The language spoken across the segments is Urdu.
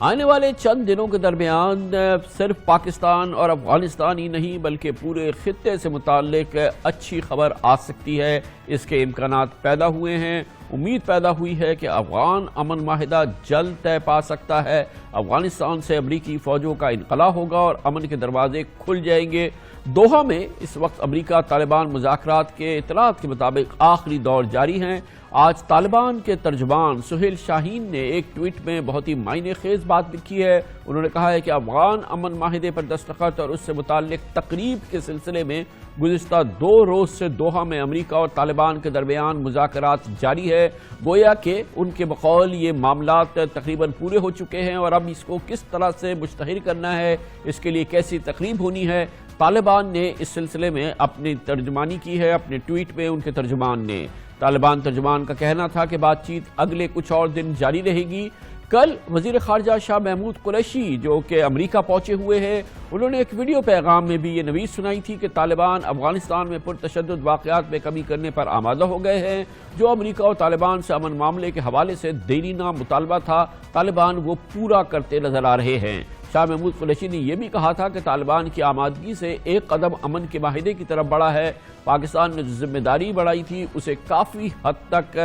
آنے والے چند دنوں کے درمیان صرف پاکستان اور افغانستان ہی نہیں بلکہ پورے خطے سے متعلق اچھی خبر آ سکتی ہے، اس کے امکانات پیدا ہوئے ہیں۔ امید پیدا ہوئی ہے کہ افغان امن معاہدہ جلد طے پا سکتا ہے، افغانستان سے امریکی فوجوں کا انخلا ہوگا اور امن کے دروازے کھل جائیں گے۔ دوحہ میں اس وقت امریکہ طالبان مذاکرات کے اطلاعات کے مطابق آخری دور جاری ہیں۔ آج طالبان کے ترجمان سہیل شاہین نے ایک ٹویٹ میں بہت ہی معنی خیز بات لکھی ہے۔ انہوں نے کہا ہے کہ افغان امن معاہدے پر دستخط اور اس سے متعلق تقریب کے سلسلے میں گزشتہ 2 روز سے دوحہ میں امریکہ اور طالبان کے درمیان مذاکرات جاری ہے۔ گویا کہ ان کے بقول یہ معاملات تقریباً پورے ہو چکے ہیں اور اب اس کو کس طرح سے مشتہر کرنا ہے، اس کے لیے کیسی تقریب ہونی ہے۔ طالبان نے اس سلسلے میں اپنی ترجمانی کی ہے اپنے ٹویٹ میں۔ ان کے ترجمان نے طالبان ترجمان کا کہنا تھا کہ بات چیت اگلے کچھ اور دن جاری رہے گی۔ کل وزیر خارجہ شاہ محمود قریشی جو کہ امریکہ پہنچے ہوئے ہیں، انہوں نے ایک ویڈیو پیغام میں بھی یہ نوید سنائی تھی کہ طالبان افغانستان میں پرتشدد واقعات میں کمی کرنے پر آمادہ ہو گئے ہیں۔ جو امریکہ اور طالبان سے امن معاملے کے حوالے سے دیرینہ مطالبہ تھا، طالبان وہ پورا کرتے نظر آ رہے ہیں۔ شاہ محمود قریشی نے یہ بھی کہا تھا کہ طالبان کی آمادگی سے ایک قدم امن کے معاہدے کی طرف بڑھا ہے۔ پاکستان نے جو ذمہ داری بڑھائی تھی اسے کافی حد تک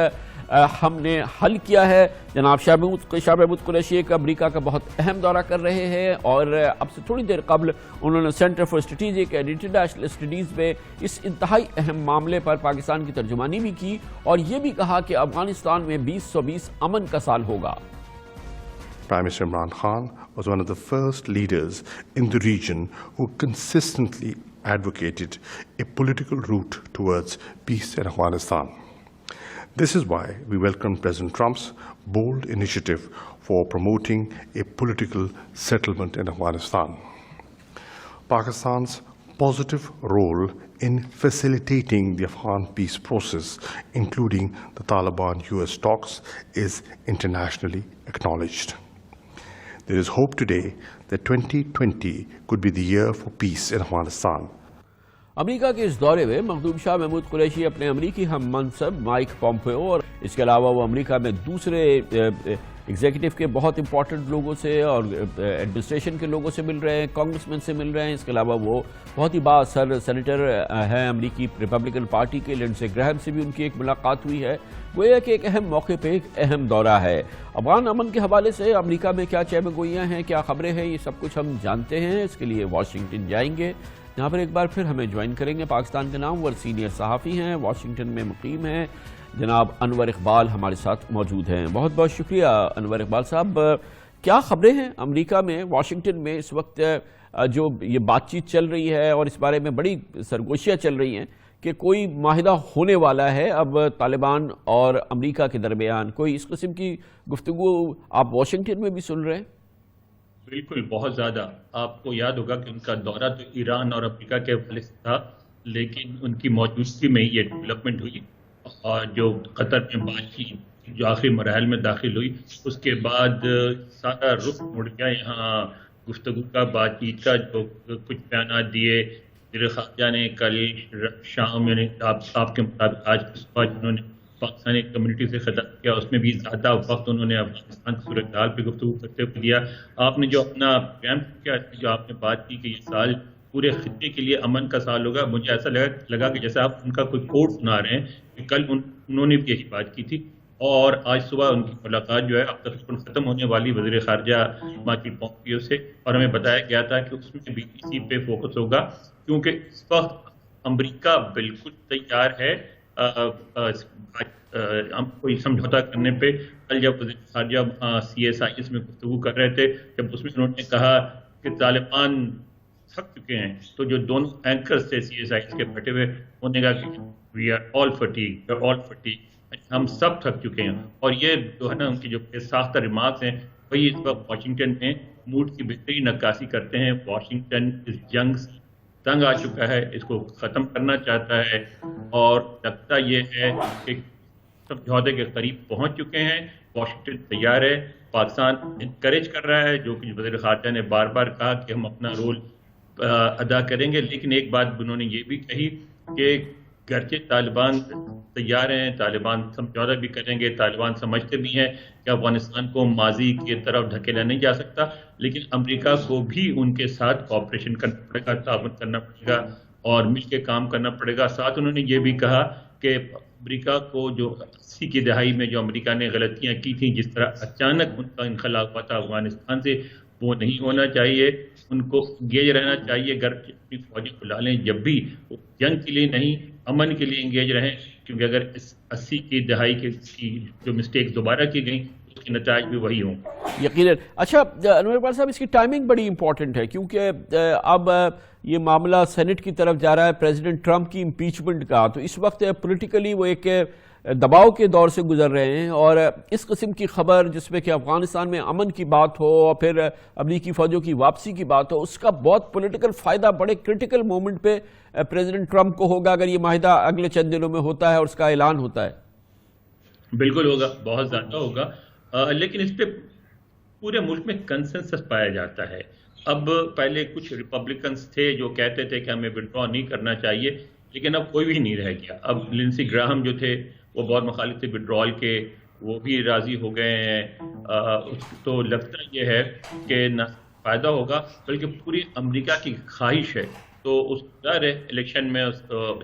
ہم نے حل کیا ہے۔ جناب شاہ محمود قریشی ایک امریکہ کا بہت اہم دورہ کر رہے ہیں اور اب سے تھوڑی دیر قبل انہوں نے centre for strategic and international studies میں اس انتہائی اہم معاملے پر پاکستان کی ترجمانی بھی کی اور یہ بھی کہا کہ افغانستان میں 2020 امن کا سال ہوگا۔ Prime Minister Imran Khan was one of the first leaders in the region who consistently advocated a political route towards peace in Afghanistan. This is why we welcome President Trump's bold initiative for promoting a political settlement in Afghanistan. Pakistan's positive role in facilitating the Afghan peace process, including the Taliban-US talks, is internationally acknowledged. There is hope today that 2020 could be the year for peace in Afghanistan. امریکہ کے اس دورے میں مخدوم شاہ محمود قریشی اپنے امریکی ہم منصب مائک پومپیو اور اس کے علاوہ وہ امریکہ میں دوسرے ایگزیکٹو کے بہت امپورٹنٹ لوگوں سے اور ایڈمنسٹریشن کے لوگوں سے مل رہے ہیں، کانگریس مین سے مل رہے ہیں۔ اس کے علاوہ وہ بہت ہی بااثر سینیٹر ہیں امریکی ریپبلکن پارٹی کے، لنڈسے گراہم سے بھی ان کی ایک ملاقات ہوئی ہے۔ وہ یہ کہ ایک اہم موقع پہ ایک اہم دورہ ہے۔ افغان امن کے حوالے سے امریکہ میں کیا چہمہ گوئیاں ہیں، کیا خبریں ہیں، یہ سب کچھ ہم جانتے ہیں۔ اس کے لیے واشنگٹن جائیں گے، یہاں پر ایک بار پھر ہمیں جوائن کریں گے پاکستان کے نامور سینئر صحافی ہیں، واشنگٹن میں مقیم ہیں، جناب انور اقبال ہمارے ساتھ موجود ہیں۔ بہت بہت شکریہ انور اقبال صاحب۔ کیا خبریں ہیں امریکہ میں، واشنگٹن میں اس وقت جو یہ بات چیت چل رہی ہے اور اس بارے میں بڑی سرگوشیاں چل رہی ہیں کہ کوئی معاہدہ ہونے والا ہے اب طالبان اور امریکہ کے درمیان، کوئی اس قسم کی گفتگو آپ واشنگٹن میں بھی سن رہے ہیں؟ بالکل، بہت زیادہ۔ آپ کو یاد ہوگا کہ ان کا دورہ تو ایران اور امریکہ کے حوالے سے تھا، لیکن ان کی موجودگی میں یہ ڈیولپمنٹ ہوئی اور جو قطر میں بات چیت جو آخری مراحل میں داخل ہوئی، اس کے بعد سارا رخ مڑ گیا یہاں گفتگو کا، بات چیت کا۔ جو کچھ بیانات دیے وزیر خارجہ نے کل شام میں، آپ کے مطابق آج کی صبح جنہوں نے پاکستانی کمیونٹی سے خطاب کیا، اس میں بھی زیادہ وقت انہوں نے افغانستان کی صورتحال پہ گفتگو کرتے ہوئے دیا۔ آپ نے جو اپنا بیان کیا، جو آپ نے بات کی کہ یہ سال پورے خطے کے لیے امن کا سال ہوگا، مجھے ایسا لگا کہ جیسے آپ ان کا کوئی کوٹ سنا رہے ہیں کہ کل انہوں نے بھی یہی بات کی تھی اور آج صبح ان کی ملاقات جو ہے اب تقریباً ختم ہونے والی وزیر خارجہ مائک پومپیو سے، اور ہمیں بتایا گیا تھا کہ اس میں بھی اسی پہ فوکس ہوگا، کیونکہ اس وقت امریکہ بالکل تیار ہے ہم کوئی سمجھوتا کرنے پہ۔ کل جب وزیر خارجہ CSIS میں گفتگو کر رہے تھے، جب اس میں انہوں نے کہا کہ طالبان تھک چکے ہیں، تو جو دونوں اینکرز تھے CSIS کے بیٹھے ہوئے، انہوں نے کہا کہ we are all fatigued، ہم سب تھک چکے ہیں۔ اور یہ جو ہے نا ان کی جو ساختہ ریمارکس ہیں، وہی اس وقت واشنگٹن میں موڈ کی بہترین عکاسی کرتے ہیں۔ واشنگٹن اس جنگ سے تنگ آ چکا ہے، اس کو ختم کرنا چاہتا ہے اور لگتا یہ ہے کہ سمجھوتے کے قریب پہنچ چکے ہیں۔ واشنگٹن تیار ہے، پاکستان انکریج کر رہا ہے، جو کہ وزیر خارجہ نے بار بار کہا کہ ہم اپنا رول ادا کریں گے، لیکن ایک بات انہوں نے یہ بھی کہی کہ گرچہ طالبان تیار ہیں، طالبان سمجھوتا بھی کریں گے، طالبان سمجھتے بھی ہیں کہ افغانستان کو ماضی کی طرف دھکیلا نہیں جا سکتا، لیکن امریکہ کو بھی ان کے ساتھ کوآپریشن کرنا پڑے گا، تعاون کرنا پڑے گا اور مل کے کام کرنا پڑے گا۔ ساتھ انہوں نے یہ بھی کہا کہ امریکہ کو جو 80 کی دہائی میں جو امریکہ نے غلطیاں کی تھیں، جس طرح اچانک ان کا انخلا ہوا تھا افغانستان سے، وہ نہیں ہونا چاہیے۔ ان کو انگیج رہنا چاہیے، اگر اپنی فوجیں بلا لیں جب بھی، وہ جنگ کے لیے نہیں امن کے لیے انگیج رہیں، کیونکہ اگر اس 80 کی دہائی کی جو مسٹیک دوبارہ کی گئیں اس کے نتائج بھی وہی ہوں۔ یقیناً۔ اچھا انور اقبال صاحب، اس کی ٹائمنگ بڑی امپورٹنٹ ہے، کیونکہ اب یہ معاملہ سینٹ کی طرف جا رہا ہے پریزیڈنٹ ٹرمپ کی امپیچمنٹ کا، تو اس وقت پولیٹیکلی وہ ایک دباؤ کے دور سے گزر رہے ہیں، اور اس قسم کی خبر جس میں کہ افغانستان میں امن کی بات ہو اور پھر امریکی فوجوں کی واپسی کی بات ہو، اس کا بہت پولیٹیکل فائدہ بڑے کرٹیکل مومنٹ پہ پریزیڈنٹ ٹرمپ کو ہوگا اگر یہ معاہدہ اگلے چند دنوں میں ہوتا ہے اور اس کا اعلان ہوتا ہے۔ بالکل ہوگا، بہت زیادہ ہوگا، لیکن اس پہ پورے ملک میں کنسنسس پایا جاتا ہے۔ اب پہلے کچھ ریپبلکنز تھے جو کہتے تھے کہ ہمیں ودرا نہیں کرنا چاہیے، لیکن اب کوئی بھی نہیں رہ گیا۔ اب لنسی گراہم جو تھے وہ بہت مخالف تھے ودرال کے، وہ بھی راضی ہو گئے ہیں۔ تو لگتا یہ ہے کہ نہ فائدہ ہوگا بلکہ پوری امریکہ کی خواہش ہے، تو اس ڈر ہے الیکشن میں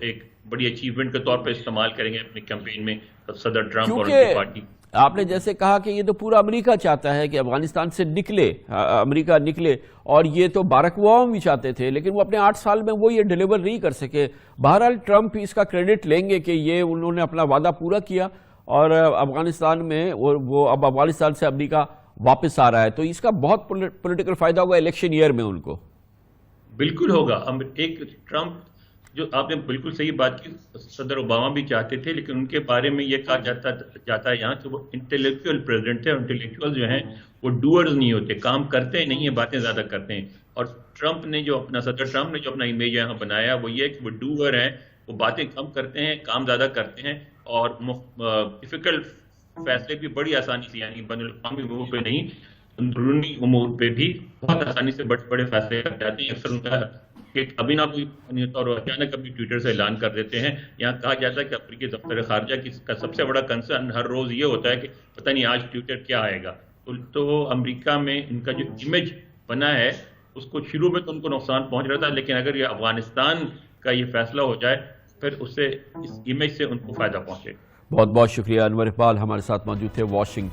ایک بڑی اچیومنٹ کے طور پہ استعمال کریں گے اپنی کیمپین میں صدر ٹرمپ اور ان کی پارٹی۔ آپ نے جیسے کہا کہ یہ تو پورا امریکہ چاہتا ہے کہ افغانستان سے نکلے، امریکہ نکلے، اور یہ تو باراک اوباما بھی چاہتے تھے، لیکن وہ اپنے 8 سال میں وہ یہ ڈیلیور نہیں کر سکے۔ بہرحال ٹرمپ اس کا کریڈٹ لیں گے کہ یہ انہوں نے اپنا وعدہ پورا کیا، اور افغانستان میں وہ اب افغانستان سے امریکہ واپس آ رہا ہے، تو اس کا بہت پولیٹیکل فائدہ ہوگا الیکشن ایئر میں ان کو۔ بالکل ہوگا۔ ایک ٹرمپ، جو آپ نے بالکل صحیح بات کی، صدر اوباما بھی چاہتے تھے، لیکن ان کے بارے میں یہ کہا جاتا ہے یہاں کہ وہ انٹلیکچوئل پریزیڈنٹ ہے، انٹلیکچوئل جو ہیں وہ ڈوئرز نہیں ہوتے، کام کرتے نہیں ہیں، باتیں زیادہ کرتے ہیں۔ اور صدر ٹرمپ نے جو اپنا امیج یہاں بنایا وہ یہ ہے کہ وہ ڈوئر ہیں، وہ باتیں کم کرتے ہیں، کام زیادہ کرتے ہیں، اور ڈیفیکلٹ فیصلے بھی بڑی آسانی سے، یعنی بین الاقوامی امور پہ نہیں، اندرونی امور پہ بھی بہت آسانی سے بڑے بڑے فیصلے کر جاتے ہیں۔ اکثر ان کا کہ ابھی نہ کوئی اور اچانک ابھی ٹویٹر سے اعلان کر دیتے ہیں۔ یہاں کہا جاتا ہے کہ امریکی دفتر خارجہ کا سب سے بڑا کنسرن ہر روز یہ ہوتا ہے کہ پتہ نہیں آج ٹویٹر کیا آئے گا۔ تو امریکہ میں ان کا جو امیج بنا ہے اس کو شروع میں تو ان کو نقصان پہنچ رہا تھا، لیکن اگر یہ افغانستان کا یہ فیصلہ ہو جائے پھر اس سے، اس امیج سے ان کو فائدہ پہنچے گا۔ بہت بہت شکریہ۔ انور اقبال ہمارے ساتھ موجود تھے واشنگٹن